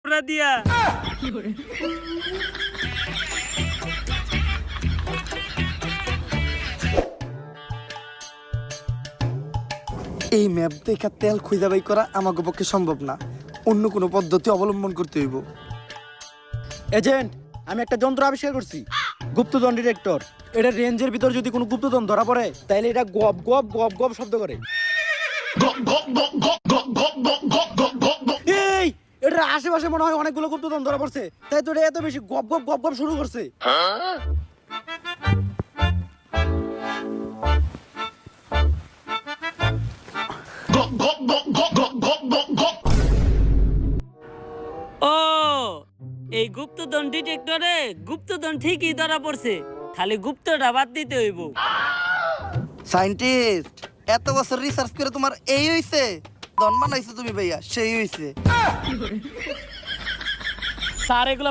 থাপড়া দিয়া। এই ম্যাপ দেখা তেল খুঁজে বাই করা আমাকে পক্ষে সম্ভব না, অন্য কোনো পদ্ধতি অবলম্বন করতে হইব। এজেন্ট, আমি একটা যন্ত্র আবিষ্কার করছি, গুপ্তধন ডিটেক্টর। এটা রেঞ্জের ভিতর যদি কোনো গুপ্তধন ধরা পড়ে তাহলে এটা গপ গপ গপ গপ শব্দ করে। এই এটার আশেপাশে মনে হয় অনেকগুলো গুপ্তধন ধরা পড়ছে, তাই তো এটা এত বেশি গপ গপ গপ গপ শুরু করছে। ও, এই গুপ্তধন ডিটেক্টরে গুপ্তধন ঠিকই ধরা পড়ছে, খালি গুপ্তটা বাদ দিতে হইব। সায়েন্টিস্ট, এত বছর রিসার্চ করে তোমার এই হইছে? ধন বানাইছো তুমি ভাইয়া, সেই হইছে। স্যার এগুলো